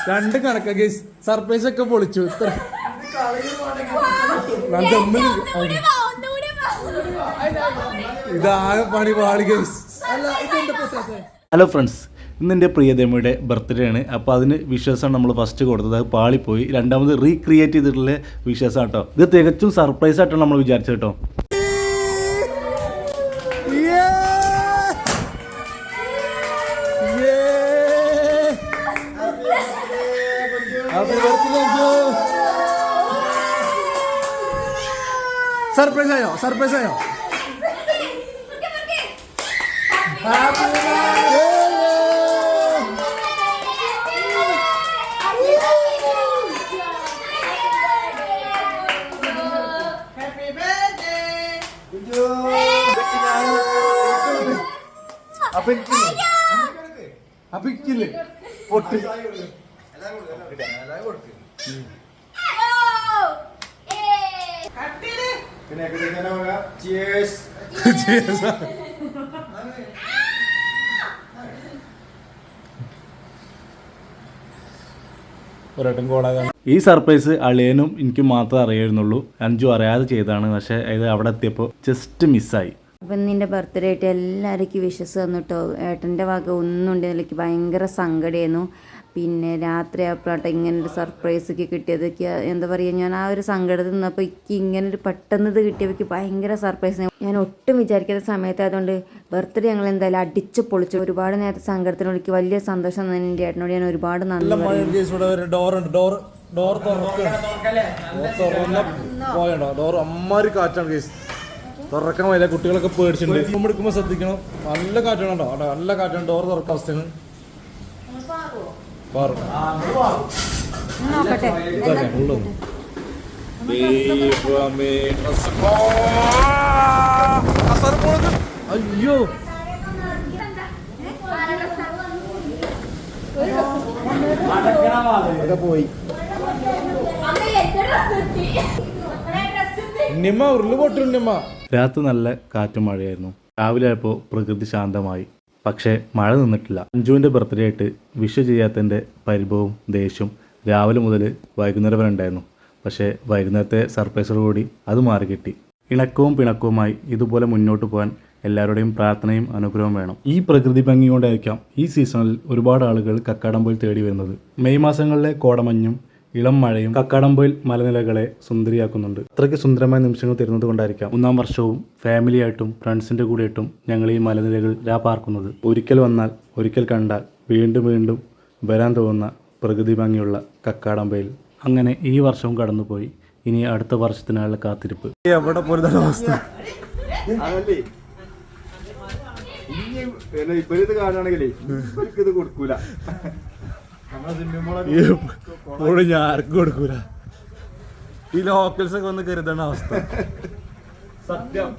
രണ്ട് കണക്ക guys surprise ഒക്കെ പൊളിച്ചു. ഇതാകെ പണി പാളി ഗേസ്. ഹലോ ഫ്രണ്ട്സ്, ഇന്ന് എൻ്റെ പ്രിയതമയുടെ ബർത്ത്ഡേ ആണ്. അപ്പോൾ അതിന് വിഷസാണ് നമ്മൾ ഫസ്റ്റ് കൊടുത്തത്. അത് പാളിപ്പോയി. രണ്ടാമത് റീക്രിയേറ്റ് ചെയ്തിട്ടുള്ള വിഷസാണ് കേട്ടോ. ഇത് തികച്ചും സർപ്രൈസ് ആയിട്ടാണ് നമ്മൾ വിചാരിച്ചത് കേട്ടോ. സർപ്രൈസ് ആയോ? സർപ്രൈസ് ആയോ? അപ്പിക്കില്ലേ പൊട്ട് ഈ സർപ്രൈസ് അളിയനും എനിക്ക് മാത്രമേ അറിയായിരുന്നുള്ളൂ. അഞ്ചു അറിയാതെ ചെയ്തതാണ്. പക്ഷെ ഇത് അവിടെ എത്തിയപ്പോൾ ജസ്റ്റ് മിസ്സായി. അപ്പം നിൻ്റെ ബർത്ത്ഡേ ആയിട്ട് എല്ലാവർക്കും വിഷസ് തന്നിട്ടോ. ഏട്ടൻ്റെ വക ഒന്നും ഉണ്ടെങ്കിൽ എനിക്ക് ഭയങ്കര സങ്കടമായിരുന്നു. പിന്നെ രാത്രി ആയപ്പോഴാട്ടെ ഇങ്ങനൊരു സർപ്രൈസൊക്കെ കിട്ടിയതൊക്കെ എന്താ പറയുക, ഞാൻ ആ ഒരു സങ്കടത്തിൽ നിന്നപ്പോൾ എനിക്ക് ഇങ്ങനൊരു പെട്ടെന്ന് ഇത് കിട്ടിയപ്പോൾ ഭയങ്കര സർപ്രൈസ്. ഞാൻ ഒട്ടും വിചാരിക്കാത്ത സമയത്തായതുകൊണ്ട് ബർത്ത്ഡേ ഞങ്ങൾ എന്തായാലും അടിച്ച് പൊളിച്ചു. ഒരുപാട് നേരത്തെ സങ്കടത്തിനോട് എനിക്ക് വലിയ സന്തോഷം തന്നെ. എൻ്റെ ഏട്ടനോട് ഞാൻ ഒരുപാട് നന്ദി. തുറക്കാൻ വയ്യ, കുട്ടികളൊക്കെ പേടിച്ചിട്ടുണ്ട്. എടുക്കുമ്പോൾ ശ്രദ്ധിക്കണം. നല്ല കാറ്റാണ് കേട്ടോ. നല്ല കാറ്റാണ്. ഡോർ തുറക്കാൻ അവസ്ഥയാണ്. അയ്യോ പോയി. രാത്രി നല്ല കാറ്റും മഴയായിരുന്നു. രാവിലെ ആയപ്പോൾ പ്രകൃതി ശാന്തമായി. പക്ഷേ മഴ നിന്നിട്ടില്ല. അഞ്ജുവിൻ്റെ ബർത്ത്ഡേ ആയിട്ട് വിഷ് ചെയ്യാത്തതിൻ്റെ പരിഭവവും ദേഷ്യവും രാവിലെ മുതൽ വൈകുന്നേരം വരെ ഉണ്ടായിരുന്നു. പക്ഷേ വൈകുന്നേരത്തെ സർപ്രൈസോടുകൂടി അത് മാറി കിട്ടി. ഇണക്കവും പിണക്കവുമായി ഇതുപോലെ മുന്നോട്ട് പോകാൻ എല്ലാവരുടെയും പ്രാർത്ഥനയും അനുഗ്രഹവും വേണം. ഈ പ്രകൃതി ഭംഗി കൊണ്ടായിരിക്കാം ഈ സീസണിൽ ഒരുപാട് ആളുകൾ കക്കാടംപൊയിൽ തേടി വരുന്നത്. മെയ് മാസങ്ങളിലെ കോടമഞ്ഞും ഇളം മഴയും കക്കാടംപൊയിൽ മലനിലകളെ സുന്ദരിയാക്കുന്നുണ്ട്. അത്രയ്ക്ക് സുന്ദരമായ നിമിഷങ്ങൾ തരുന്നത് കൊണ്ടായിരിക്കാം 1-ാം വർഷവും ഫാമിലിയായിട്ടും ഫ്രണ്ട്സിൻ്റെ കൂടെയായിട്ടും ഞങ്ങൾ ഈ മലനിലകൾ പാർക്കുന്നത്. ഒരിക്കൽ വന്നാൽ ഒരിക്കൽ കണ്ടാൽ വീണ്ടും വീണ്ടും വരാൻ തോന്നുന്ന പ്രകൃതി ഭംഗിയുള്ള കക്കാടംപൊയിൽ. അങ്ങനെ ഈ വർഷവും കടന്നുപോയി. ഇനി അടുത്ത വർഷത്തിനായുള്ള കാത്തിരിപ്പ്. എവിടെ പോലും അവസ്ഥ കൊടുക്കൂല. ഞാൻ ആർക്കും കൊടുക്കൂല. ഈ ലോക്കൽസ് ഒക്കെ ഒന്ന് കരുതണ അവസ്ഥ. സത്യം.